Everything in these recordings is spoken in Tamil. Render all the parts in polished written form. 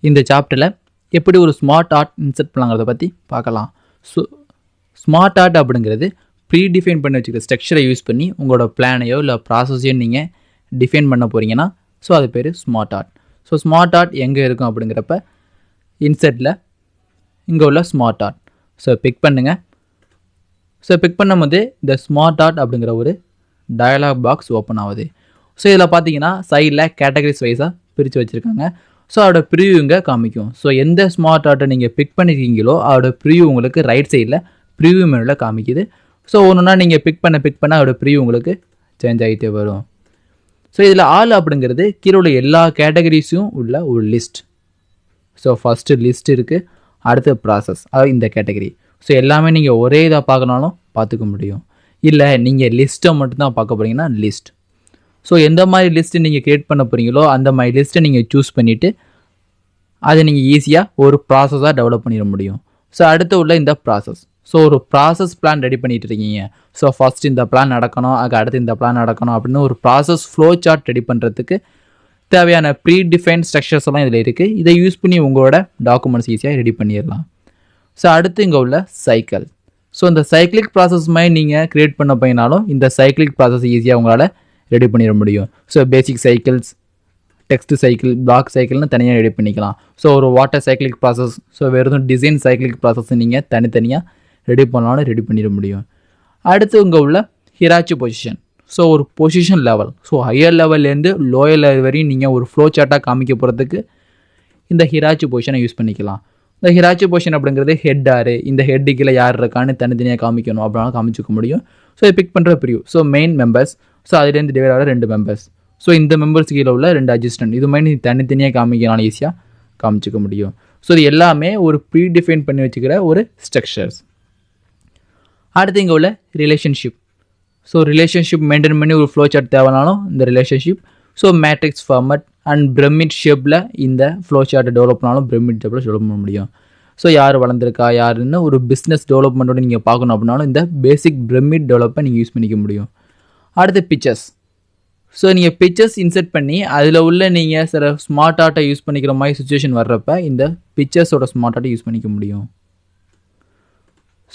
இந்த சாப்டரில் எப்படி ஒரு ஸ்மார்ட் ஆர்ட் இன்செர்ட் பண்ணலாங்கிறத பற்றி பார்க்கலாம். ஸோ ஸ்மார்ட் ஆர்ட் அப்படிங்கிறது ப்ரீடிஃபைன் பண்ணி வச்சுக்கிற ஸ்ட்ரக்சரை யூஸ் பண்ணி உங்களோட பிளானையோ இல்லை ப்ராசஸையோ நீங்கள் டிஃபைன் பண்ண போகிறீங்கன்னா ஸோ அது பேர் smart art. So smart art எங்கே இருக்கும் அப்படிங்கிறப்ப இன்செர்ட்டில் இங்கே உள்ள ஸ்மார்ட் ஆர்ட் ஸோ பிக் பண்ணுங்கள். ஸோ பிக் பண்ணும்போது இந்த ஸ்மார்ட் ஆர்ட் அப்படிங்கிற ஒரு டயலாக் பாக்ஸ் ஓப்பன் ஆகுது. ஸோ இதில் பார்த்தீங்கன்னா சைடில் கேட்டகரிஸ் வைஸாக பிரித்து வச்சுருக்காங்க. ஸோ அதோட ப்ரிவ்யூ இங்கே காமிக்கும். ஸோ எந்த ஸ்மார்ட் ஆர்ட்டை நீங்கள் பிக் பண்ணியிருக்கீங்களோ அதோட ப்ரிவ்யூ உங்களுக்கு ரைட் சைடில் ப்ரிவ்யூ மெனுவில் காமிக்குது. ஸோ ஒன்றுனா நீங்கள் பிக் பண்ண அதோட ப்ரிவ்யூ உங்களுக்கு சேஞ்ச் ஆகிட்டே வரும். ஸோ இதில் ஆல் அப்படிங்கிறது கீழே உள்ள எல்லா கேட்டகரிஸும் உள்ள ஒரு லிஸ்ட். ஸோ ஃபஸ்ட்டு லிஸ்ட் இருக்குது, அடுத்த ப்ராசஸ், அதாவது இந்த கேட்டகரி. ஸோ எல்லாமே நீங்கள் ஒரே இதாக பார்க்கனாலும் பார்த்துக்க முடியும். இல்லை நீங்கள் லிஸ்ட்டை மட்டும்தான் பார்க்க போகிறீங்கன்னா லிஸ்ட். ஸோ எந்த மாதிரி லிஸ்ட்டு நீங்கள் க்ரியேட் பண்ண போகிறீங்களோ அந்த மாதிரி லிஸ்ட்டை நீங்கள் சூஸ் பண்ணிவிட்டு அதை நீங்கள் ஈஸியாக ஒரு ப்ராசஸாக டெவலப் பண்ணிட முடியும். ஸோ அடுத்து உள்ள இந்த ப்ராசஸ். ஸோ ஒரு ப்ராசஸ் பிளான் ரெடி பண்ணிட்டு இருக்கீங்க. ஸோ ஃபஸ்ட் இந்த பிளான் நடக்கணும், அதுக்கு அடுத்து இந்த பிளான் நடக்கணும் அப்படின்னு ஒரு ப்ராசஸ் ஃப்ளோ சார்ட் ரெடி பண்ணுறதுக்கு தேவையான ப்ரீ டிஃபைன் ஸ்ட்ரக்சர்ஸ் எல்லாம் இதில் இருக்குது. இதை யூஸ் பண்ணி உங்களோட டாக்குமெண்ட்ஸ் ஈஸியாக ரெடி பண்ணிடலாம். ஸோ அடுத்து இங்கே உள்ள சைக்கிள். ஸோ இந்த சைக்கிளிக் ப்ராசஸ் மாதிரி நீங்கள் க்ரியேட் பண்ண போயினாலும் இந்த சைக்கிளிக் ப்ராசஸ் ஈஸியாக உங்களால் ரெடி பண்ணிட முடியும். So basic cycles, text cycle, block சைக்கிள்னு தனியாக ரெடி பண்ணிக்கலாம். ஸோ ஒரு வாட்டர் சைக்கிளிக் ப்ராசஸ், ஸோ வேறு எதுவும் டிசைன் சைக்கிளிக் ப்ராசஸ் நீங்கள் தனித்தனியாக ரெடி பண்ணாலும் ரெடி பண்ணிட முடியும். அடுத்து இங்கே உள்ள ஹிராச்சி பொசிஷன். ஸோ ஒரு பொசிஷன் லெவல், ஸோ ஹையர் லெவல்லேருந்து லோயர் லெவல் வரையும் நீங்கள் ஒரு ஃப்ளோ சார்ட்டாக காமிக்க போகிறதுக்கு இந்த ஹிராச்சி பொசிஷனை யூஸ் பண்ணிக்கலாம். இந்த ஹிராச்சி பொசிஷன் அப்படிங்கிறது ஹெட்டாரு, இந்த ஹெட்டுக்கில் யார் இருக்கான்னு தனித்தனியாக காமிக்கணும் அப்படின்னாலும் காமிச்சிக்க முடியும். ஸோ இது பிக் பண்ணுற preview. So main members, so அதுலேருந்து டிவைட் ஆகிற 2 மெம்பர்ஸ், ஸோ இந்த மெம்பர்ஸ் கீழே உள்ள 2 அசிஸ்டன்ட், இது மாதிரி தனித்தனியாக காமிக்கனாலும் ஈஸியாக காமிச்சிக்க முடியும். ஸோ இது எல்லாமே ஒரு ப்ரீ டிஃபைன் பண்ணி வச்சுக்கிற ஒரு ஸ்ட்ரக்சர்ஸ். அடுத்து இங்கே உள்ள ரிலேஷன்ஷிப். ஸோ ரிலேஷன்ஷிப் மெயின்டைன் பண்ணி ஒரு ஃப்ளோ சார்ட் தேவைனாலும் இந்த relationship. So matrix format and pyramid ஷேப்பில் இந்த ஃப்ளோ சார்ட்டை டெவலப் பண்ணாலும் பிரமிட் ஷேப்பில் டெவலப் பண்ண முடியும். ஸோ யார் வளர்ந்துருக்கா யாருன்னு ஒரு பிஸ்னஸ் டெவலப்மெண்ட்டோட நீங்கள் பார்க்கணும் அப்படின்னாலும் இந்த பேசிக் பிரமிட் டெவலப்பை நீங்கள் யூஸ் பண்ணிக்க முடியும். அடுத்து பிக்சர்ஸ். ஸோ நீங்கள் பிக்சர்ஸ் இன்செர்ட் பண்ணி அதில் உள்ள நீங்கள் சில ஸ்மார்ட் ஆர்ட்டை யூஸ் பண்ணிக்கிற மாதிரி சுச்சுவேஷன் வர்றப்ப இந்த பிக்சர்ஸோட ஸ்மார்ட் ஆர்ட்டை யூஸ் பண்ணிக்க முடியும்.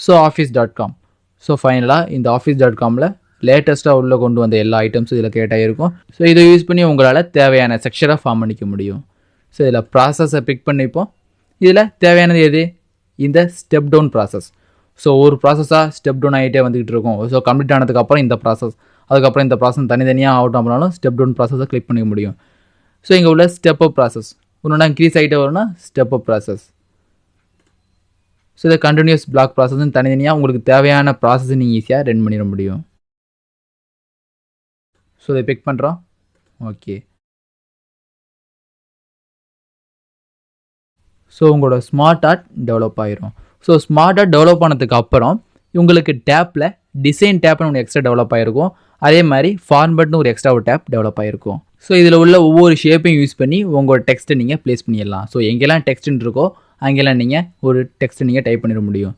So office.com. ஸோ ஃபைனலாக இந்த office.comல லேட்டஸ்ட்டாக உள்ளே கொண்டு வந்த எல்லா ஐட்டம்ஸும் இதில் கேட்டால் இருக்கும். ஸோ இதை யூஸ் பண்ணி உங்களால் தேவையான செக்ஷனாக ஃபார்ம் பண்ணிக்க முடியும். ஸோ இதில் ப்ராசஸை பிக் பண்ணிப்போம். இதில் தேவையானது எது? இந்த ஸ்டெப் டவுன் ப்ராசஸ். ஸோ ஒரு ப்ராசஸாக ஸ்டெப் டவுன் ஆகிட்டே வந்துகிட்டு இருக்கும். ஸோ கம்ப்ளீட் ஆனதுக்கப்புறம் இந்த ப்ராசஸ், அதுக்கப்புறம் இந்த ப்ராசஸ் தனித்தனியாக அவுட் ஆனாலும் ஸ்டெப் டவுன் ப்ராசஸை கிளிக் பண்ணிக்க முடியும். ஸோ இங்கே உள்ள ஸ்டெப் அப் ப்ராசஸ் ஒன்று இன்க்ரீஸ் ஆகிட்டே வரும்னா ஸ்டெப் அப் ப்ராசஸ். ஸோ இதை கண்டினியூஸ் பிளாக் ப்ராசஸ்ன்னு தனித்தனியாக உங்களுக்கு தேவையான ப்ராசஸை நீங்கள் ஈஸியாக ரன் பண்ணிட முடியும். ஸோ இதை பிக் பண்ணுறோம். ஓகே. ஸோ உங்களோட ஸ்மார்ட் ஆர்ட் டெவலப் ஆகிரும். ஸோ ஸ்மார்ட் ஆர்ட் டெவலப் ஆனதுக்கு அப்புறம் உங்களுக்கு டேப்பில் டிசைன் டேப்னு ஒன்று எக்ஸ்ட்ரா டெவலப் ஆகிருக்கும். அதே மாதிரி ஃபார்மட்னு ஒரு எக்ஸ்ட்ரா ஒரு டேப் டெவலப் ஆகிருக்கும். ஸோ இதில் உள்ள ஒவ்வொரு ஷேப்பையும் யூஸ் பண்ணி உங்களோட டெக்ஸ்ட்டை நீங்கள் ப்ளேஸ் பண்ணிடலாம். ஸோ எங்கெல்லாம் டெக்ஸ்ட்டுன்னு இருக்கோ அங்கெல்லாம் நீங்கள் ஒரு டெக்ஸ்ட்டை நீங்கள் டைப் பண்ணிட முடியும்.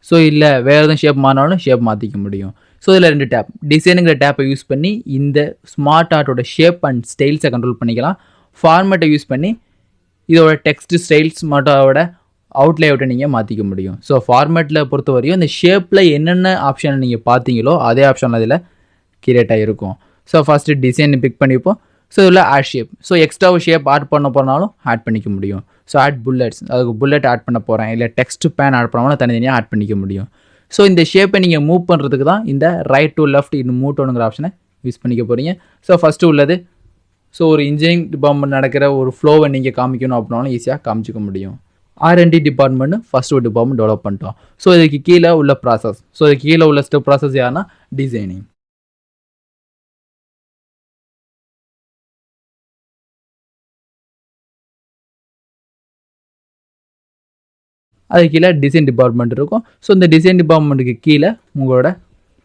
ஸோ இல்லை வேறு எதுவும் ஷேப் மாறினாலும் ஷேப் மாற்றிக்க முடியும். ஸோ இதில் 2 டேப், டிசைனுங்கிற டேப்பை யூஸ் பண்ணி இந்த ஸ்மார்ட் ஆர்ட்டோட ஷேப் அண்ட் ஸ்டைல்ஸை கண்ட்ரோல் பண்ணிக்கலாம். ஃபார்மேட்டை யூஸ் பண்ணி இதோட டெக்ஸ்ட் ஸ்டைல்ஸ் மற்றும் அதோட அவுட்லேஅவுட்டை நீங்கள் மாற்றிக்க முடியும். ஸோ ஃபார்மேட்டில் பொறுத்த வரையும் இந்த ஷேப்பில் என்னென்ன ஆப்ஷன் நீங்கள் பார்த்தீங்களோ அதே ஆப்ஷன் அதில் கிரியேட் ஆகிருக்கும். ஸோ ஃபஸ்ட்டு டிசைன் பிக் பண்ணிப்போம். ஸோ இதில் add shape. So extra shape add பண்ண போனாலும் ஆட் பண்ணிக்க முடியும். ஸோ ஆட் புல்லட்ஸ், அதுக்கு புல்லட் ஆட் பண்ண போகிறேன், இல்லை டெக்ஸ்ட் பேன் ஆட் பண்ணாலும் தனித்தனியாக ஆட் பண்ணிக்க முடியும். ஸோ இந்த ஷேப்பை நீங்கள் மூவ் பண்ணுறதுக்கு தான் இந்த ரைட் டு லெஃப்ட் இது மூவ் டவுனுங்கிற ஆப்ஷனை யூஸ் பண்ணிக்க போகிறீங்க. ஸோ ஃபஸ்ட்டு உள்ளது, ஸோ ஒரு இன்ஜினியரிங் டிபார்ட்மெண்ட் நடக்கிற ஒரு ஃப்ளோவை நீங்கள் காமிக்கணும் அப்படின்னாலும் ஈஸியாக காமிச்சிக்க முடியும். R&D டிபார்ட்மெண்ட்டு ஃபஸ்ட் ஒரு டிபார்ட்மெண்ட் டெவலப் பண்ணிட்டோம். ஸோ இதுக்கு கீழே உள்ள ப்ராசஸ், ஸோ இதுக்கு கீழே உள்ள ஸ்டெப் ப்ராசஸ் யாருன்னா டிசைனிங். அதுக்கு கீழே டிசைன் டிபார்ட்மெண்ட் இருக்கும். ஸோ இந்த டிசைன் டிபார்ட்மெண்ட்டுக்கு கீழே உங்களோட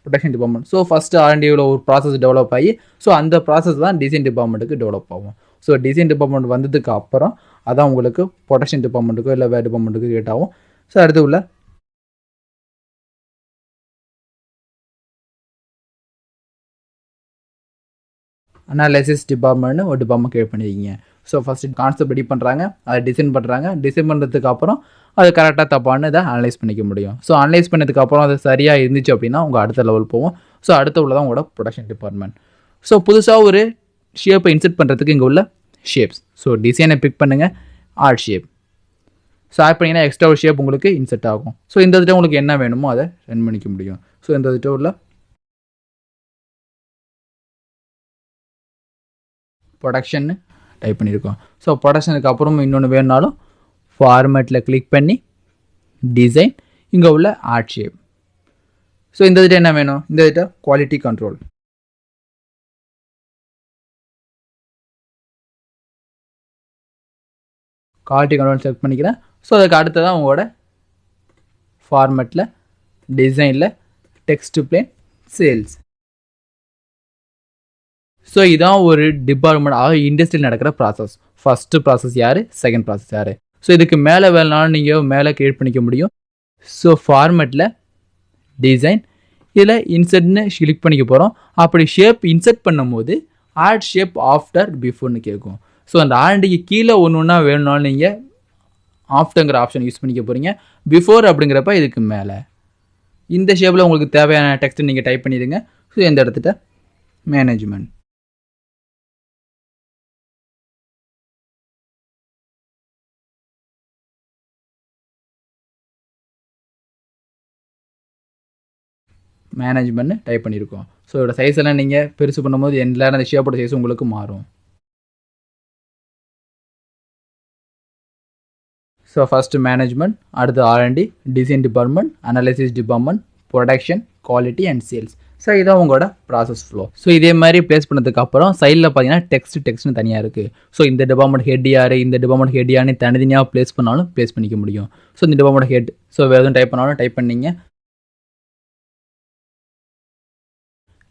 ப்ரொடக்ஷன் டிபார்ட்மெண்ட். ஸோ ஃபஸ்ட்டு R&Dயில் ஒரு ப்ராசஸ் டெவலப் ஆகி ஸோ அந்த ப்ராசஸ் தான் டிசைன் டிபார்ட்மெண்ட்டுக்கு டெவலப் ஆகும். ஸோ டிசைன் டிபார்ட்மெண்ட் வந்ததுக்கு அப்புறம் அதான் உங்களுக்கு ப்ரொடக்ஷன் டிபார்ட்மெண்ட்டுக்கோ இல்லை வேறு டிபார்ட்மெண்ட்டுக்கு கிரியேட் ஆகும். ஸோ அடுத்து உள்ள அனாலிசிஸ் டிபார்ட்மெண்ட்னு ஒரு டிபார்ட்மெண்ட் கிரியேட் பண்ணியிருக்கீங்க. ஸோ ஃபஸ்ட்டு கான்செப்ட் ரெடி பண்ணுறாங்க, அதை டிசைன் பண்ணுறாங்க. டிசைன் பண்ணுறதுக்கு அப்புறம் அது கரெக்டாக தப்பான்னு இதை அனலைஸ் பண்ணிக்க முடியும். ஸோ அனலைஸ் பண்ணதுக்கப்புறம் அது சரியாக இருந்துச்சு அப்படின்னா உங்கள் அடுத்த லெவல் போகும். ஸோ அடுத்த உள்ள தான் உங்களோட ப்ரொடக்ஷன் டிபார்ட்மெண்ட். ஸோ புதுசாக ஒரு ஷேப்பை இன்செர்ட் பண்ணுறதுக்கு இங்கே உள்ள ஷேப்ஸ். ஸோ டிசைனை பிக் பண்ணுங்கள், ஆர்ட் ஷேப். ஸோ ஆட் பண்ணிங்கன்னா எக்ஸ்ட்ரா ஒரு ஷேப் உங்களுக்கு இன்செர்ட் ஆகும். ஸோ இந்த இதுட்ட உங்களுக்கு என்ன வேணுமோ அதை ரன் பண்ணிக்க முடியும். ஸோ இந்த இதுட்ட உள்ள ப்ரொடக்ஷன் டைப் பண்ணியிருக்கோம். ஸோ ப்ரொடக்ஷனுக்கு அப்புறம் இன்னொன்று வேணுனாலும் ஃபார்மேட்டில் கிளிக் பண்ணி டிசைன், இங்கே உள்ள ஆர்ட் ஷேப். ஸோ இந்த இதுட்ட என்ன வேணும், இந்த இதுட்ட quality control. Quality control select பண்ணிக்கிறேன். ஸோ அதுக்கு அடுத்ததான் உங்களோட ஃபார்மேட்டில் டிசைனில் டெக்ஸ்ட் பிளேன் சேல்ஸ். ஸோ இதான் ஒரு டிபார்ட்மெண்ட் இண்டஸ்ட்ரியில் நடக்கிற ப்ராசஸ். ஃபஸ்ட்டு ப்ராசஸ் யார், செகண்ட் ப்ராசஸ் யார். ஸோ இதுக்கு மேலே வேலைனாலும் நீங்கள் மேலே கிரியேட் பண்ணிக்க முடியும். ஸோ ஃபார்மேட்டில் டிசைன், இதில் இன்செர்ட்னு கிளிக் பண்ணிக்க போகிறோம். அப்படி ஷேப் இன்செர்ட் பண்ணும்போது ஆட் ஷேப் ஆஃப்டர் பிஃபோர்னு கேட்கும். ஸோ அந்த ஆண்டுக்கு கீழே ஒன்று ஒன்றா வேணும்னாலும் நீங்கள் ஆஃப்டருங்கிற ஆப்ஷன் யூஸ் பண்ணிக்க போகிறீங்க. பிஃபோர் அப்படிங்கிறப்ப இதுக்கு மேலே இந்த ஷேப்பில் உங்களுக்கு தேவையான டெக்ஸ்ட்டு நீங்கள் டைப் பண்ணிடுங்க. ஸோ இந்த இடத்துல மேனேஜ்மெண்ட். மேனேஜ்மெண்ட் டைப் பண்ணியிருக்கோம். ஸோ இதோட சைஸ் எல்லாம் நீங்கள் பெருசு பண்ணும்போது எல்லாரும் அந்த ஷேப்போட சைஸ் உங்களுக்கு மாறும். ஸோ ஃபஸ்ட்டு மேனேஜ்மெண்ட், அடுத்து R&D, design department, analysis department, production, quality and sales. So இதான் உங்களோட ப்ராசஸ் ஃப்ளோ. ஸோ இதே மாதிரி ப்ளேஸ் பண்ணதுக்கு அப்புறம் சைடில் பார்த்தீங்கன்னா டெக்ஸ்ட்னு தனியாக இருக்குது. ஸோ இந்த டிபார்ட்மெண்ட் ஹெட் யார், இந்த டிபார்ட்மெண்ட் ஹெட் யாருன்னு தனித்தனியாக ப்ளேஸ் பண்ணாலும் ப்ளேஸ் பண்ணிக்க முடியும். ஸோ இந்த டிபார்ட்மெண்ட் ஹெட், ஸோ வேறு எதுவும் டைப் பண்ணாலும் டைப் பண்ணிங்க.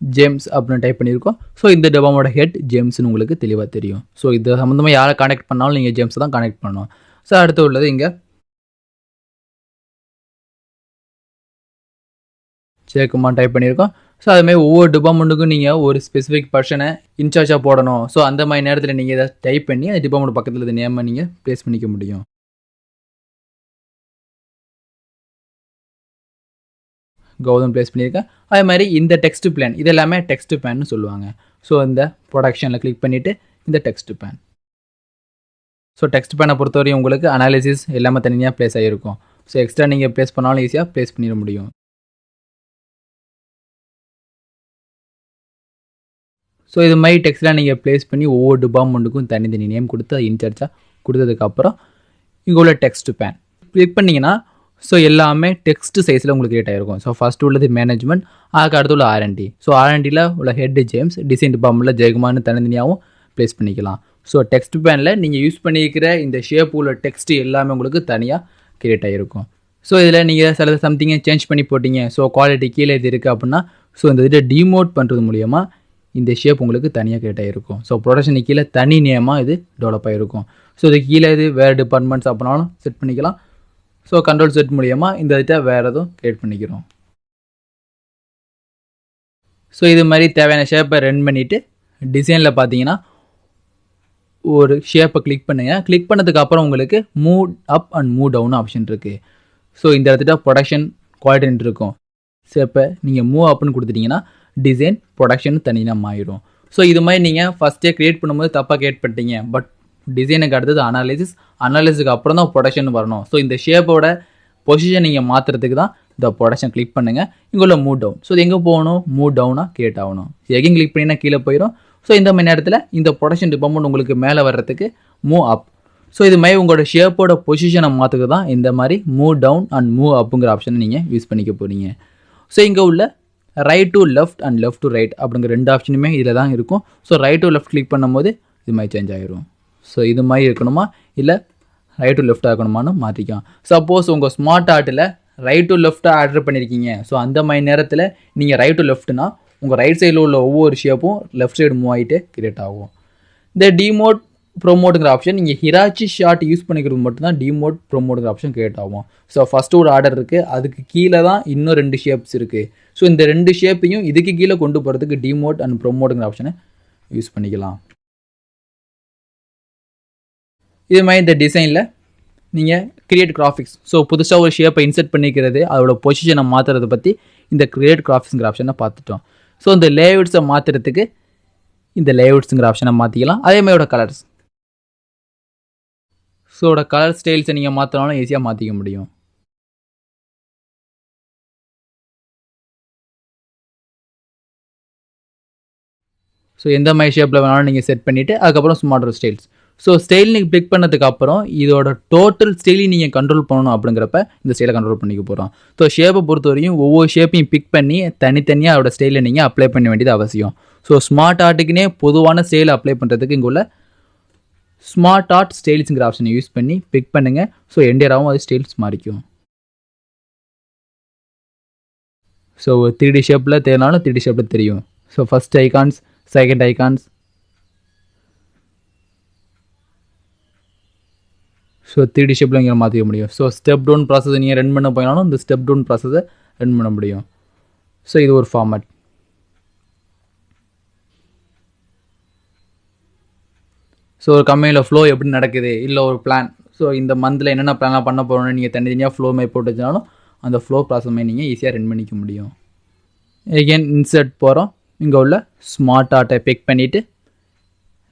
ஜேம்ஸ் அப்படின்னு டைப் பண்ணியிருக்கோம். ஸோ இந்த டிபார்ட்மெண்ட் ஹெட் ஜேம்ஸ்னு உங்களுக்கு தெளிவாக தெரியும். ஸோ இது சம்மந்தமாக யாரை கான்டெக்ட் பண்ணாலும் நீங்கள் ஜேம்ஸை தான் கான்டெக்ட் பண்ணணும். ஸோ அடுத்து உள்ளது இங்கே ஜெயக்குமார் டைப் பண்ணியிருக்கோம். ஸோ அதுமாதிரி ஒவ்வொரு டிபார்ட்மெண்ட்டுக்கும் நீங்கள் ஒரு ஸ்பெசிஃபிக் பர்சனை இன்சார்ஜாக போடணும். ஸோ அந்த மாதிரி நேரத்தில் நீங்கள் இதை டைப் பண்ணி அந்த டிபார்ட்மெண்ட் பக்கத்தில் இந்த நேமை நீங்கள் ப்ளேஸ் பண்ணிக்க முடியும். கௌதம் ப்ளேஸ் பண்ணியிருக்கேன். அதே மாதிரி இந்த டெக்ஸ்ட் பிளான், இது எல்லாமே டெக்ஸ்ட் பிளான்னு சொல்லுவாங்க. ஸோ இந்த ப்ரொடக்ஷனில் கிளிக் பண்ணிவிட்டு இந்த டெக்ஸ்ட் பிளான். ஸோ டெக்ஸ்ட் பிளானை பொறுத்தவரையும் உங்களுக்கு அனாலிசிஸ் எல்லாமே தனியாக ப்ளேஸ் ஆகிருக்கும். ஸோ எக்ஸ்ட்ரா நீங்கள் ப்ளேஸ் பண்ணாலும் ஈஸியாக ப்ளேஸ் பண்ணிட முடியும். ஸோ இது மாதிரி டெக்ஸ்ட்லாம் நீங்கள் ப்ளேஸ் பண்ணி ஒவ்வொரு டிபார்ட்மெண்ட்டுக்கும் தனித்தனி நேம் கொடுத்து அது இன்சார்ஜாக கொடுத்ததுக்கப்புறம் இங்கே உள்ள டெக்ஸ்ட் பிளான் கிளிக் பண்ணிங்கன்னா ஸோ எல்லாமே டெக்ஸ்ட் சைஸில் உங்களுக்கு கிரியேட் ஆகிருக்கும். ஸோ ஃபஸ்ட்டு உள்ளது மேனேஜ்மெண்ட், அதுக்கு அடுத்து உள்ள R&D. ஸோ R&Dயில் உள்ள ஹெட் ஜேம்ஸ், டிசைன் டிபார்ட்மெண்ட்டில் ஜெயக்குமார்னு தனித்தனியாகவும் ப்ளேஸ் பண்ணிக்கலாம். ஸோ டெக்ஸ்ட் பேனில் நீங்கள் யூஸ் பண்ணியிருக்கிற இந்த ஷேப் உள்ள டெக்ஸ்ட் எல்லாமே உங்களுக்கு தனியாக கிரியேட் ஆகிருக்கும். ஸோ இதில் நீங்கள் சில சம்திங்கை சேஞ்ச் பண்ணி போட்டிங்க, ஸோ குவாலிட்டி கீழே இது இருக்குது அப்படின்னா ஸோ இந்த இதை டிமோட் பண்ணுறது மூலிமா இந்த ஷேப் உங்களுக்கு தனியாக கிரியேட் ஆகிருக்கும். ஸோ ப்ரொடக்ஷனுக்கு கீழே தனி நேமாக இது டெவலப் ஆகிருக்கும். ஸோ இது கீழே இது வேறு டிபார்ட்மெண்ட்ஸ் அப்படின்னாலும் செட் பண்ணிக்கலாம். ஸோ கண்ட்ரோல் செட் மூலிமா இந்த இதை வேறு எதுவும் கிரியேட் பண்ணிக்கிறோம். ஸோ இது மாதிரி தேவையான ஷேப்பை ரன் பண்ணிவிட்டு டிசைனில் பார்த்தீங்கன்னா ஒரு ஷேப்பை கிளிக் பண்ணுங்கள். கிளிக் பண்ணதுக்கு அப்புறம் உங்களுக்கு move up and move down option இருக்குது. ஸோ இந்த இடத்துல ப்ரொடக்ஷன் குவாலிட்டின்னு இருக்கும். ஷேப்பை நீங்கள் மூவ் அப்னு கொடுத்துட்டிங்கன்னா டிசைன் ப்ரொடக்ஷன் தனியாக மாறிடும். ஸோ இது மாதிரி நீங்கள் ஃபஸ்ட்டே க்ரியேட் பண்ணும்போது தப்பாக க்ரியேட் பண்ணிட்டீங்க. பட் டிசைனுக்கு அடுத்தது அனாலிசிஸ்க்கு அப்புறம் தான் ப்ரொடக்ஷன் வரணும். ஸோ இந்த ஷேப்போட பொசிஷன் நீங்கள் மாற்றுறதுக்கு தான் இந்த ப்ரொடக்ஷன் கிளிக் பண்ணுங்கள். இங்கே உள்ள மூவ் டவுன், ஸோ இது எங்கே போகணும், மூவ் டவுனாக கிரியேட் ஆகணும். எகைன் கிளிக் பண்ணிங்கன்னா கீழே போயிடும். ஸோ இந்த மாதிரி நேரத்தில் இந்த ப்ரொடக்ஷன் டிபார்ட்மெண்ட் உங்களுக்கு மேலே வர்றதுக்கு மூவ் அப். ஸோ இது மாதிரி உங்களோட ஷேப்போட பொசிஷனை மாற்றுக்கு தான் இந்த மாதிரி மூவ் டவுன் அண்ட் மூவ் அப்புங்கிற ஆப்ஷனை நீங்கள் யூஸ் பண்ணிக்க போகிறீங்க. ஸோ இங்கே உள்ள right to left and left to right அப்படிங்கிற ரெண்டு ஆப்ஷனுமே இதில் தான் இருக்கும். So right to left click பண்ணும்போது இது மாதிரி சேஞ்ச் ஆகிரும். ஸோ இது மாதிரி இருக்கணுமா இல்லை ரைட் டு லெஃப்ட் ஆகணுமான்னு மாற்றிக்கலாம். சப்போஸ் உங்கள் ஸ்மார்ட் ஆர்ட்டில் ரைட் டு லெஃப்ட்டாக ஆர்டர் பண்ணியிருக்கீங்க. ஸோ அந்த மாதிரி நேரத்தில் நீங்கள் ரைட் டு லெஃப்ட்னா உங்கள் ரைட் சைடில் உள்ள ஒவ்வொரு ஷேப்பும் லெஃப்ட் சைடு மூவ் ஆகிட்டு கிரியேட் ஆகும். இந்த டிமோட் ப்ரோமோட்டுங்கிற ஆப்ஷன் நீங்கள் ஹிராச்சி ஷார்ட் யூஸ் பண்ணிக்கிறது மட்டும்தான் டிமோட் ப்ரோமோட்டுங்கிற ஆப்ஷன் கிரியேட் ஆகும். ஸோ ஃபஸ்ட்டு ஒரு ஆர்டர் இருக்குது, அதுக்கு கீழே தான் இன்னும் 2 ஷேப்ஸ் இருக்குது. ஸோ இந்த 2 ஷேப்பையும் இதுக்கு கீழே கொண்டு போகிறதுக்கு டிமோட் அண்ட் ப்ரோமோட்டுங்கிற ஆப்ஷனை யூஸ் பண்ணிக்கலாம். இது மாதிரி இந்த டிசைனில் நீங்கள் கிரியேட் கிராஃபிக்ஸ், ஸோ புதுசாக ஒரு ஷேப்பை இன்செர்ட் பண்ணிக்கிறது, அதோட பொசிஷனை மாற்றுறதை பற்றி இந்த கிரியேட் கிராஃபிக்ஸுங்கிற ஆப்ஷனை பார்த்துட்டோம். ஸோ இந்த லேஅவுட்ஸை மாற்றுறதுக்கு இந்த லேஅவுட்ஸுங்கிற ஆப்ஷனை மாற்றிக்கலாம். அதே மாதிரியோட கலர்ஸ், ஸோ கலர் ஸ்டைல்ஸை நீங்கள் மாற்றினாலும் ஈஸியாக மாற்றிக்க முடியும். ஸோ எந்த மாதிரி ஷேப்பில் வேணாலும் நீங்கள் செட் பண்ணிவிட்டு அதுக்கப்புறம் ஸ்மார்ட்டர் ஸ்டைல்ஸ். ஸோ ஸ்டைல் நீங்கள் பிக் பண்ணதுக்கு அப்புறம் இதோட டோட்டல் ஸ்டைலையும் நீங்கள் கண்ட்ரோல் பண்ணணும் அப்படிங்கிறப்ப இந்த ஸ்டைலை கண்ட்ரோல் பண்ணிக்க போகிறோம். ஸோ ஷேப்பை பொறுத்த வரையும் ஒவ்வொரு ஷேப்பையும் பிக் பண்ணி தனித்தனியாக அதோட ஸ்டைலை நீங்கள் அப்ளை பண்ண வேண்டியது அவசியம். ஸோ ஸ்மார்ட் ஆர்ட்டுக்குனே பொதுவான ஸ்டைலை அப்ளை பண்ணுறதுக்கு இங்கே உள்ள ஸ்மார்ட் ஆர்ட் ஸ்டைல்ஸுங்கிற ஆப்ஷனை யூஸ் பண்ணி பிக் பண்ணுங்கள். ஸோ எண்டியராகவும் அது ஸ்டைல்ஸ் மாறிக்கும். ஸோ 3D ஷேப்பில் தெரினாலும் 3D ஷேப்பில் தெரியும். So first icons, second icons, so 3D ஷேப்பில் இங்கே மாற்றிக்க முடியும். ஸோ ஸ்டெப் டவுன் ப்ராசஸை நீங்கள் ரன் பண்ண போயினாலும் இந்த ஸ்டெப் டவுன் ப்ராசஸை ரன் பண்ண முடியும். ஸோ இது ஒரு ஃபார்மேட். ஸோ ஒரு கம்பெனியில் ஃப்ளோ எப்படி நடக்குது, இல்லை ஒரு பிளான், ஸோ இந்த மந்தில் என்னென்ன பிளானாக பண்ண போகிறோன்னு நீங்கள் தனித்தனியாக ஃப்ளோ மாதிரி போட்டு வச்சாலும் அந்த ஃப்ளோ ப்ராசஸ் மாதிரி நீங்கள் ஈஸியாக ரன் பண்ணிக்க முடியும். எகெயின் இன்சர்ட் போகிறோம். இங்கே உள்ள ஸ்மார்ட் ஆர்ட்டை பிக் பண்ணிவிட்டு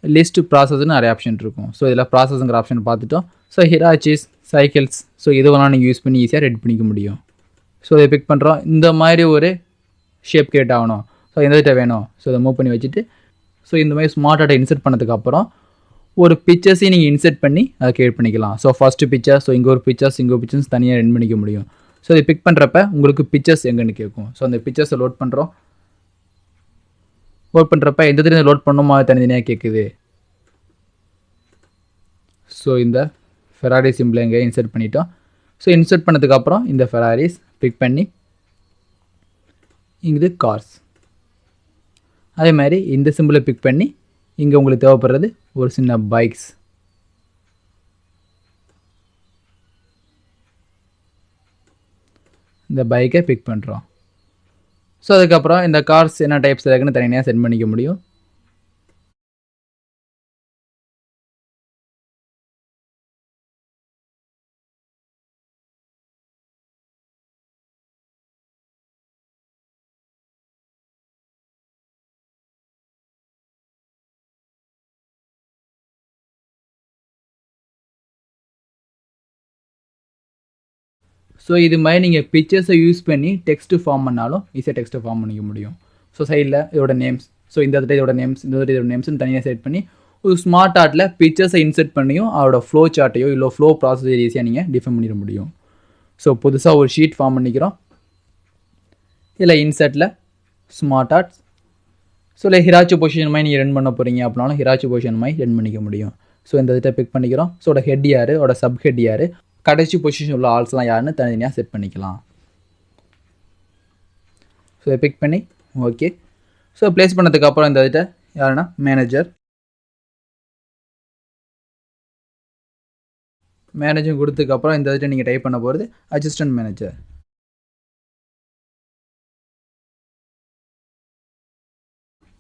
லிஸ்ட் ப்ராசஸ்ன்னு நிறைய ஆப்ஷன் இருக்கும். ஸோ இதில் ப்ராசஸ்ங்கிற ஆப்ஷன் பார்த்துட்டோம். ஸோ ஹிராச்சிஸ், சைக்கிள்ஸ், ஸோ இது வேணால் நீங்கள் யூஸ் பண்ணி ஈஸியாக ரெடி பண்ணிக்க முடியும். ஸோ இதை பிக் பண்ணுறோம். இந்த மாதிரி ஒரு ஷேப் கிரியேட் ஆகணும், ஸோ எந்த கிட்ட வேணும், ஸோ இதை மூவ் பண்ணி வச்சுட்டு ஸோ இந்த மாதிரி ஸ்மார்ட் ஆர்ட்டை இன்சர்ட் பண்ணதுக்கப்புறம் ஒரு பிக்சர்ஸையும் நீங்கள் இன்சர்ட் பண்ணி அதை கிரியேட் பண்ணிக்கலாம். ஸோ ஃபஸ்ட்டு பிக்சர், ஸோ இங்கே ஒரு பிக்சர்ஸ், இங்கே ஒரு பிக்சர்ஸ் தனியாக ரெடி பண்ணிக்க முடியும். ஸோ இதை பிக் பண்ணுறப்ப உங்களுக்கு பிக்சர்ஸ் எங்கன்னு கேட்கும். ஸோ அந்த பிக்சர்ஸை லோட் பண்ணுறோம். லோட் பண்ணுறப்ப எந்த தெரிஞ்ச லோட் பண்ணுமோ அது தனித்தனியாக கேட்குது. ஸோ இந்த ஃபெராரி சிம்பிளை எங்கே இன்சர்ட் பண்ணிட்டோம். ஸோ இன்சர்ட் பண்ணதுக்கப்புறம் இந்த ஃபெராரிஸ் பிக் பண்ணி இது கார்ஸ், அதே மாதிரி இந்த சிம்பிளை பிக் பண்ணி இங்கே உங்களுக்கு தேவைப்படுறது ஒரு சின்ன பைக்ஸ். இந்த பைக்கை பிக் பண்ணுறோம். ஸோ அதுக்கப்புறம் இந்த கார்ஸ் என்ன டைப்ஸ் இருக்குன்னு தனியாக செட் பண்ணிக்க முடியும். ஸோ இது மாதிரி நீங்கள் பிக்சர்ஸை யூஸ் பண்ணி டெக்ஸ்ட்டு ஃபார்ம் பண்ணாலும் ஈஸியாக டெக்ஸ்ட்டை ஃபார்ம் பண்ணிக்க முடியும். ஸோ சைடில் இதோட நேம்ஸ், ஸோ இந்த இடத்துல இதோட நேம்ஸ், இந்த இடத்துல இதோட நேம்ஸ்னு தனியாக செட் பண்ணி ஒரு ஸ்மார்ட் ஆர்ட்டில் பிக்சர்ஸை இன்சர்ட் பண்ணியும் அதோட ஃப்ளோ சார்ட்டையோ இல்லை ஃப்ளோ ப்ராசஸர் ஈஸியாக நீங்கள் டிஃபைன் பண்ணிட முடியும். ஸோ புதுசாக ஒரு ஷீட் ஃபார்ம் பண்ணிக்கிறோம். இல்லை இன்சர்ட்டில் ஸ்மார்ட் ஆர்ட்ஸ், ஸோ இல்லை ஹிராச்சி பொசிஷன் மாதிரி நீங்கள் ரன் பண்ண போகிறீங்க அப்படின்னாலும் ஹிராச்சி பொசிஷன் மாதிரி ரன் பண்ணிக்க முடியும். ஸோ இந்த இதை பிக் பண்ணிக்கிறோம். ஸோ ஹெட் யார், அதோட சப் ஹெட் யார், கடைசி பொசிஷன் உள்ள ஆல்ஸ்லாம் யாருன்னு தனித்தனியாக செட் பண்ணிக்கலாம். ஸோ இதை பிக் பண்ணி ஓகே. ஸோ ப்ளேஸ் பண்ணதுக்கப்புறம் இந்த இதை யாருன்னா மேனேஜர், மேனேஜர் கொடுத்ததுக்கப்புறம் இந்த இதை நீங்கள் டைப் பண்ண போகிறது அசிஸ்டன்ட் மேனேஜர்.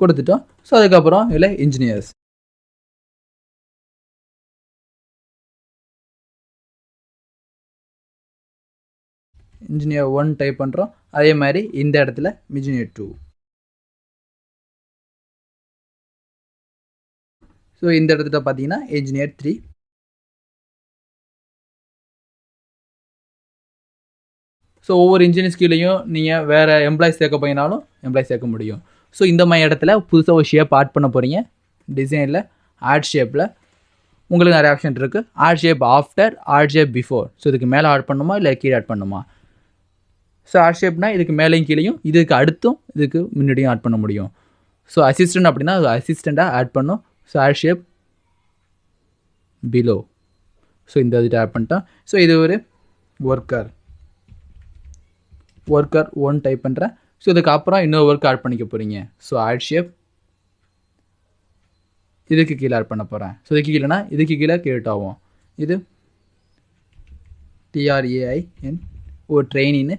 கொடுத்துட்டோம். ஸோ அதுக்கப்புறம் இதில் இன்ஜினியர்ஸ், இன்ஜினியர் 1 டைப் பண்ணுறோம். அதே மாதிரி இந்த இடத்துல இன்ஜினியர் 2. ஸோ இந்த இடத்துல பார்த்தீங்கன்னா இன்ஜினியர் 3. ஸோ ஒவ்வொரு இன்ஜினியர்ஸ் கீழேயும் நீங்கள் வேறு எம்ப்ளாயிஸ் சேர்க்க போயினாலும் எம்ப்ளாயிஸ் சேர்க்க முடியும். ஸோ இந்த மாதிரி இடத்துல புதுசாக ஒரு ஷேப் ஆட் பண்ண போகிறீங்க. டிசைனில் ஆட் ஷேப்பில் உங்களுக்கு நிறைய ஆப்ஷன் இருக்குது. Add shape after, add shape before. So இதுக்கு மேலே ஆட் பண்ணுமா இல்லை கீழே ஆட் பண்ணுமா. ஸோ ஆட் ஷேப்னால் இதுக்கு மேலேயும் கீழேயும், இதுக்கு அடுத்தும் இதுக்கு முன்னாடியும் ஆட் பண்ண முடியும். ஸோ அசிஸ்டன்ட் அப்படின்னா அது அசிஸ்டண்ட்டாக ஆட் பண்ணும். So add shape below. So இந்த இதுட்டு ஆட் பண்ணிட்டோம். ஸோ இது ஒரு ஒர்க்கர் 1 டைப் பண்ணுறேன். ஸோ இதுக்கப்புறம் இன்னொரு ஒர்க் ஆட் பண்ணிக்க போகிறீங்க. ஸோ ஆட் ஷேப் இதுக்கு கீழே ஆட் பண்ண போகிறேன். ஸோ இதுக்கு கீழேனா இதுக்கு கீழே கிரியேட் ஆகும். இது TRAIN ஒரு ட்ரெயினின்னு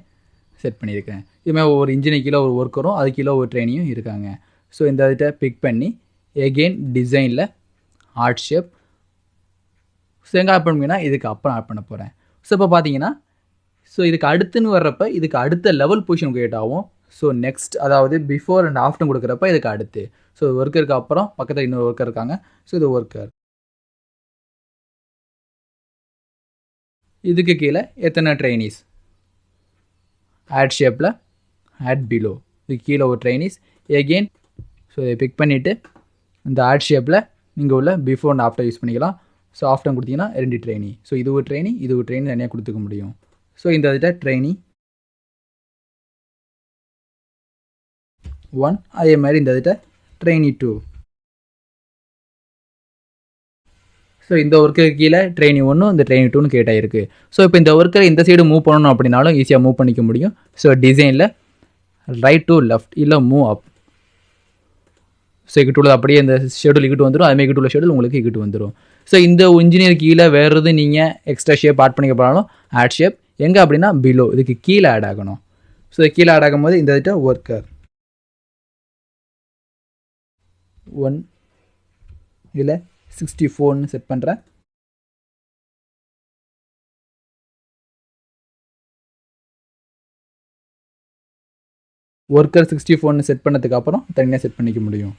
செட் பண்ணியிருக்கேன். இதுமாதிரி ஒவ்வொரு இன்ஜினுக்கு கீழே ஒரு ஒர்க்கரும் அது கீழே ஒரு ட்ரெயினியும் இருக்காங்க. ஸோ இந்த இதை பிக் பண்ணி எகெயின் டிசைனில் ஆர்ட் ஷேப் ஸோ எங்கே ஆட் பண்ணுவீங்கன்னா இதுக்கு அப்புறம் ஆட் பண்ண போகிறேன். ஸோ இப்போ பார்த்தீங்கன்னா ஸோ இதுக்கு அடுத்துன்னு வர்றப்ப இதுக்கு அடுத்த லெவல் பொசிஷன் கிரியேட் ஆகும். ஸோ நெக்ஸ்ட் அதாவது பிஃபோர் அண்ட் ஆஃப்டர் கொடுக்குறப்ப இதுக்கு அடுத்து. ஸோ ஒர்க்கருக்கு அப்புறம் பக்கத்தில் இன்னொரு ஒர்க்கர் இருக்காங்க. ஸோ இது ஒர்க்கர். இதுக்கு கீழே எத்தனை ட்ரைனிஸ், ஆட் ஷேப்பில் ஆட் பிலோ, இதுக்கு கீழே ஒரு ட்ரைனிஸ் எகெயின். ஸோ இதை பிக் பண்ணிவிட்டு இந்த ஆட் ஷேப்பில் நீங்கள் உள்ள பிஃபோர் அண்ட் ஆஃப்டர் யூஸ் பண்ணிக்கலாம். ஸோ ஆஃப்டர் கொடுத்தீங்கன்னா 2 ட்ரெயினி. ஸோ இது ஒரு ட்ரெயினி, இது ஒரு ட்ரெயினி தனியாக கொடுத்துக்க முடியும். ஸோ இந்த இதில் ட்ரெயினி 1, அதே மாதிரி இந்த இதில் ட்ரெயினி 2. ஸோ இந்த ஒர்க்கருக்கு கீழே ட்ரெயினி 1 இந்த ட்ரெயினி 2ன்னு கேட்டாயிருக்கு. ஸோ இப்போ இந்த ஒர்க்கரை இந்த சைடு மூவ் பண்ணணும் அப்படின்னாலும் ஈஸியாக மூவ் பண்ணிக்க முடியும். ஸோ டிசைனில் ரைட் டு லெஃப்ட் இல்லை மூவ் அப். ஸோ இக்கிட்டு அப்படியே இந்த ஷெடியூல் இக்கிட்டு வந்துடும். அதுமாதிரி இக்கிட்டு உள்ள ஷெடியூல் உங்களுக்கு இக்கிட்டு வந்துடும். ஸோ இந்த இன்ஜினியர் கீழே வேறு எது நீங்கள் எக்ஸ்ட்ரா ஷேப் ஆட் பண்ணிக்க போனாலும் ஆட் ஷேப் எங்கே அப்படின்னா பிலோ, இதுக்கு கீழே ஆட் ஆகணும். ஸோ கீழே ஆட் ஆகும்போது இந்த இதுட்ட ஒர்க்கர் 1 இல்லை 64ன்னு செட் பண்ணுறேன். ஒர்க்கர் 64ன்னு செட் பண்ணதுக்கு அப்புறம் தனியாக செட் பண்ணிக்க முடியும்.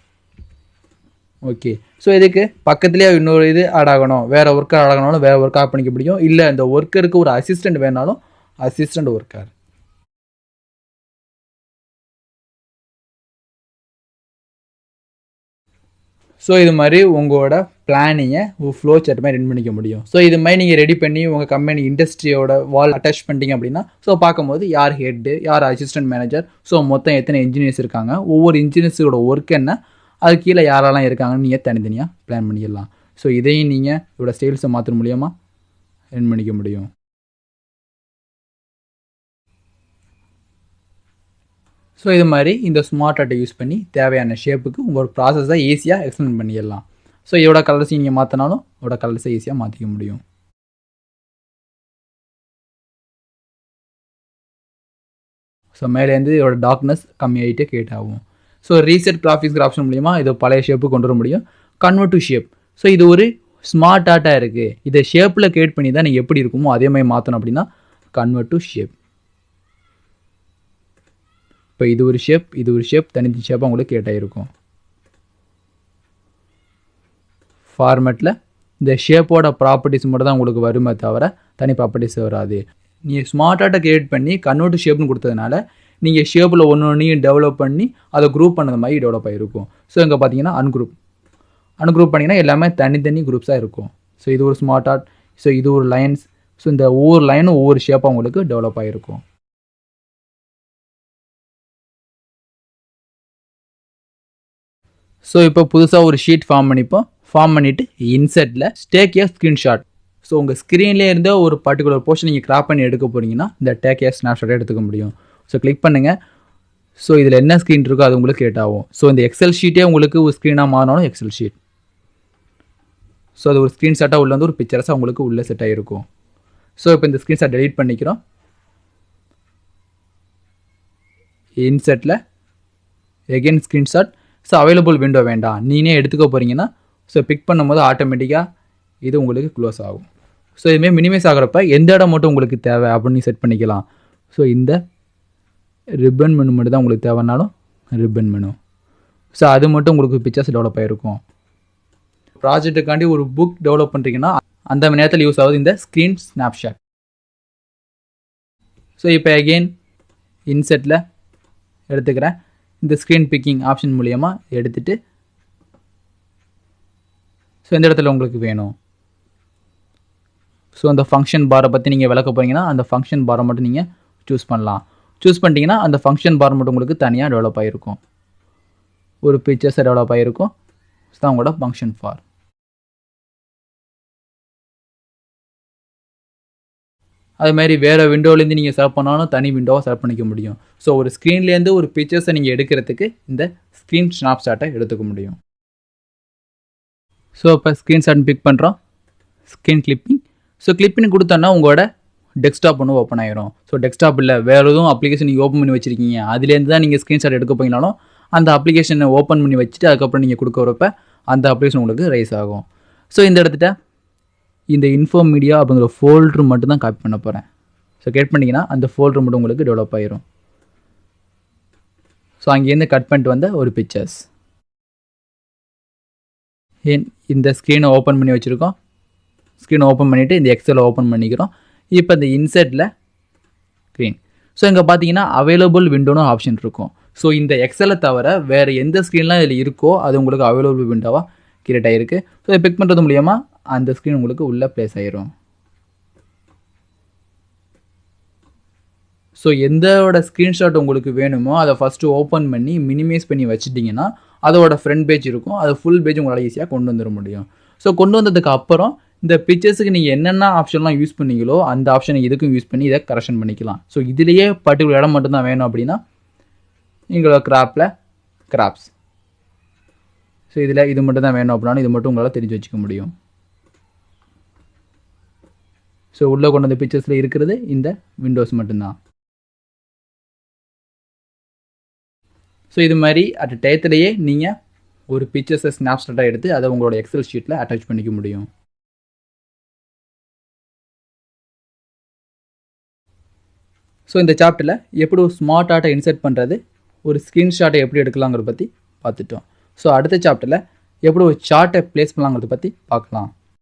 ஓகே. ஸோ இதுக்கு பக்கத்துலேயே இன்னொரு இது ஆட் ஆகணும், வேறு ஒர்க்கர் ஆட் ஆகணும், வேறு ஒர்க் ஆட் பண்ணிக்க முடியும். இல்லை இந்த ஒர்க்கருக்கு ஒரு அசிஸ்டண்ட் வேணாலும் அசிஸ்டண்ட் ஒர்க்கர். ஸோ இது மாதிரி உங்களோட பிளானிங்கை ஃப்ளோ சார்ட் மாதிரி ரெடி பண்ணிக்க முடியும். ஸோ இது மாதிரி நீங்கள் ரெடி பண்ணி உங்கள் கம்பெனி இண்டஸ்ட்ரியோட வால் அட்டாச் பண்ணிட்டீங்க அப்படின்னா ஸோ பார்க்கும்போது யார் ஹெட்டு, யார் அசிஸ்டன்ட் மேனேஜர், ஸோ மொத்தம் எத்தனை இன்ஜினியர்ஸ் இருக்காங்க, ஒவ்வொரு இன்ஜினியர்ஸோட ஒர்க் என்ன, அது கீழே யாரெல்லாம் இருக்காங்கன்னு நீங்கள் தனித்தனியாக பிளான் பண்ணிடலாம். ஸோ இதையும் நீங்கள் இதோட ஸ்டைல்ஸை மாற்ற மூலியமாக ரெடி பண்ணிக்க முடியும். ஸோ இது மாதிரி இந்த ஸ்மார்ட் ஆர்ட்டை யூஸ் பண்ணி தேவையான ஷேப்புக்கு உங்களோட ப்ராசஸை ஈஸியாக எக்ஸ்பிளைன் பண்ணிடலாம். ஸோ இதோட கலர்ஸையும் நீங்கள் மாற்றினாலும் இதோட கலர்ஸை ஈஸியாக மாற்றிக்க முடியும். ஸோ மேலேருந்து இதோட டார்க்னஸ் கம்மியாகிட்டே கிரியேட் ஆகும். ஸோ ரீசெட் கிராஃபிக்ஸ் ஆப்ஷன் மூலிமா இதை பழைய ஷேப்பு கொண்டு வர முடியும். Convert to shape. ஸோ இது ஒரு ஸ்மார்ட் ஆர்ட்டாக இருக்குது. இதை ஷேப்பில் கிரியேட் பண்ணி தான் நீங்கள் எப்படி இருக்குமோ அதே மாதிரி மாற்றணும் அப்படின்னா கன்வெர்ட் டு ஷேப். இப்போ இது ஒரு ஷேப், இது ஒரு ஷேப், தனித்தனி ஷேப்பாக உங்களுக்கு கிரியேட் ஆகிருக்கும். ஃபார்மேட்டில் இந்த ஷேப்போட ப்ராப்பர்ட்டிஸ் மட்டும் தான் உங்களுக்கு வருமே தவிர தனி ப்ராப்பர்ட்டிஸ் வராது. நீங்கள் ஸ்மார்ட் ஆர்ட்டை கிரியேட் பண்ணி கன்வெர்ட் டு ஷேப்னு கொடுத்ததுனால நீங்கள் ஷேப்பில் ஒன்றையும் டெவலப் பண்ணி அதை குரூப் பண்ணது மாதிரி டெவலப் ஆகிருக்கும். ஸோ இங்கே பார்த்தீங்கன்னா அன்குரூப் பண்ணிங்கன்னா எல்லாமே தனித்தனி குரூப்ஸாக இருக்கும். ஸோ இது ஒரு ஸ்மார்ட் ஆர்ட். ஸோ இது ஒரு லைன்ஸ். ஸோ இந்த ஒவ்வொரு லைனும் ஒவ்வொரு ஷேப்பாக உங்களுக்கு டெவலப் ஆகிருக்கும். ஸோ இப்போ புதுசாக ஒரு ஷீட் ஃபார்ம் பண்ணிவிட்டு இன்செட்டில் டேக் ஏ ஸ்க்ரீன்ஷாட். ஸோ உங்கள் ஸ்க்ரீன்லேயே இருந்தே ஒரு பர்டிகுலர் போர்ஷன் நீங்கள் கிராப் பண்ணி எடுக்க போகிறீங்கன்னா இந்த டேக் ஏ ஸ்னாப்ஷாட்டை எடுத்துக்க முடியும். ஸோ கிளிக் பண்ணுங்கள். ஸோ இதில் என்ன ஸ்க்ரீன் இருக்கோ அது உங்களுக்கு கிரியேட் ஆகும். ஸோ இந்த எக்ஸல் ஷீட்டே உங்களுக்கு ஒரு ஸ்க்ரீனாக மாறினாலும் எக்ஸல் ஷீட். ஸோ அது ஒரு ஸ்க்ரீன்ஷாட்டாக உள்ள வந்து ஒரு பிக்சர்ஸாக உங்களுக்கு உள்ளே செட் ஆகிருக்கும். ஸோ இப்போ இந்த ஸ்க்ரீன்ஷாட் டெலீட் பண்ணிக்கிறோம். இன்செட்டில் again screenshot. So available window வேண்டாம், நீனே எடுத்துக்க போகிறீங்கன்னா ஸோ பிக் பண்ணும்போது ஆட்டோமேட்டிக்காக இது உங்களுக்கு க்ளோஸ் ஆகும். ஸோ இதுமாதிரி மினிமைஸ் ஆகிறப்ப எந்த இடம் மட்டும் உங்களுக்கு தேவை அப்படின்னு செட் பண்ணிக்கலாம். ஸோ இந்த ரிப்பன் மெனு மட்டும் தான் உங்களுக்கு தேவைன்னாலும் ரிப்பன் மெனு. ஸோ அது மட்டும் உங்களுக்கு பிக்சர்ஸ் டெவலப் ஆகிருக்கும். ப்ராஜெக்ட்டுக்காண்டி ஒரு புக் டெவலப் பண்ணுறீங்கன்னா அந்த நேரத்தில் யூஸ் ஆகுது இந்த ஸ்க்ரீன் ஸ்னாப்ஷாட். ஸோ இப்போ அகெயின் இன்செட்டில் எடுத்துக்கிறேன். இந்த ஸ்க்ரீன் பிக்கிங் ஆப்ஷன் மூலியமாக எடுத்துகிட்டு ஸோ எந்த இடத்துல உங்களுக்கு வேணும் ஸோ அந்த ஃபங்க்ஷன் பாரை பற்றி நீங்கள் விளக்க போகிறீங்கன்னா அந்த ஃபங்க்ஷன் பாரை மட்டும் நீங்கள் சூஸ் பண்ணலாம். சூஸ் பண்ணிட்டீங்கன்னா அந்த ஃபங்க்ஷன் பார் மட்டும் உங்களுக்கு தனியாக டெவலப் ஆகிருக்கும். ஒரு பிக்சர்ஸை டெவலப் ஆகிருக்கும். ஸோ உங்களோட ஃபங்க்ஷன் பார். அதுமாதிரி வேறு விண்டோலேருந்து நீங்கள் செலக்ட் பண்ணாலும் தனி விண்டோவை செலக்ட் பண்ணிக்க முடியும். ஸோ ஒரு ஸ்க்ரீன்லேருந்து ஒரு பிக்சர்ஸை நீங்கள் எடுக்கிறதுக்கு இந்த ஸ்க்ரீன் ஸ்னாப்ஷாட்டை எடுத்துக்க முடியும். ஸோ இப்போ ஸ்க்ரீன்ஷாட் பிக் பண்ணுறோம். Screen clipping. ஸோ கிளிப்பிங் கொடுத்தோன்னா உங்களோட டெஸ்க்டாப் ஒன்று ஓப்பன் ஆகிரும். ஸோ டெஸ்க்டாப் இல்லை வேறு எதுவும் அப்ளிகேஷன் நீங்கள் ஓப்பன் பண்ணி வச்சுருக்கீங்க, அதுலேருந்து தான் நீங்கள் ஸ்க்ரீன்ஷாட் எடுக்க போயினாலும் அந்த அப்ளிகேஷனை ஓப்பன் பண்ணி வச்சுட்டு அதுக்கப்புறம் நீங்கள் கொடுக்க வரப்ப அந்த அப்ளிகேஷன் உங்களுக்கு ரைஸ் ஆகும். ஸோ இந்த இடத்துல இந்த இன்ஃபோ மீடியா அப்படிங்கிற ஃபோல்டர் மட்டும் தான் காப்பி பண்ண போகிறேன். ஸோ கிரியேட் பண்ணிங்கன்னா அந்த ஃபோல்டர் மட்டும் உங்களுக்கு டெவலப் ஆயிரும். ஸோ அங்கேருந்து கட் பண்ணிட்டு வந்த ஒரு பிக்சர்ஸ் இந்த ஸ்க்ரீனை ஓப்பன் பண்ணி வச்சுருக்கோம். ஸ்க்ரீனை ஓப்பன் பண்ணிவிட்டு இந்த எக்ஸலை ஓப்பன் பண்ணிக்கிறோம். இப்போ இந்த இன்செர்ட்டில் ஸ்க்ரீன். ஸோ இங்கே பார்த்தீங்கன்னா அவைலபிள் விண்டோன்னு ஆப்ஷன் இருக்கும். ஸோ இந்த எக்ஸலை தவிர வேறு எந்த ஸ்க்ரீன்லாம் இதில் இருக்கோ அது உங்களுக்கு அவைலபிள் விண்டோவாக கிரியேட் ஆகிருக்கு. ஸோ இதை பிக் பண்ணுறது மூலிமா அந்த ஸ்க்ரீன் உங்களுக்கு உள்ளே ப்ளேஸ் ஆயிரும். ஸோ எந்தோட ஸ்க்ரீன்ஷாட் உங்களுக்கு வேணுமோ அதை ஃபஸ்ட்டு ஓப்பன் பண்ணி மினிமைஸ் பண்ணி வச்சுட்டிங்கன்னா அதோட ஃப்ரண்ட் பேஜ் இருக்கும். அது ஃபுல் பேஜ் உங்களால் ஈஸியாக கொண்டு வந்துட முடியும். ஸோ கொண்டு வந்ததுக்கு அப்புறம் இந்த பிக்சர்ஸுக்கு நீங்கள் என்னென்ன ஆப்ஷன்லாம் யூஸ் பண்ணீங்களோ அந்த ஆப்ஷனை இதுக்கும் யூஸ் பண்ணி இதை கரெக்ஷன் பண்ணிக்கலாம். ஸோ இதுலேயே பர்டிகுலர் இடம் மட்டும்தான் வேணும் அப்படின்னா எங்களோட கிராப்பில் கிராப்ஸ். ஸோ இதில் இது மட்டும் தான் வேணும் அப்படின்னா இது மட்டும் உங்களால் தெரிஞ்சு வச்சுக்க முடியும். ஸோ உள்ளே கொண்டு வந்த பிக்சர்ஸில் இருக்கிறது இந்த விண்டோஸ் மட்டும்தான். ஸோ இது மாதிரி அட் டயத்துலேயே நீங்கள் ஒரு பிக்சர்ஸை ஸ்னாப்ஷாட்டாக எடுத்து அதை உங்களோட எக்ஸல் ஷீட்டில் அட்டாச் பண்ணிக்க முடியும். ஸோ இந்த சாப்டரில் எப்படி ஒரு ஸ்மார்ட் ஆர்ட்டை இன்சர்ட் பண்ணுறது, ஒரு ஸ்க்ரீன்ஷாட்டை எப்படி எடுக்கலாங்கிறத பற்றி பார்த்துட்டோம். ஸோ அடுத்த சாப்டரில் எப்படி ஒரு சார்ட்டை ப்ளேஸ் பண்ணலாங்கிறத பற்றி பார்க்கலாம்.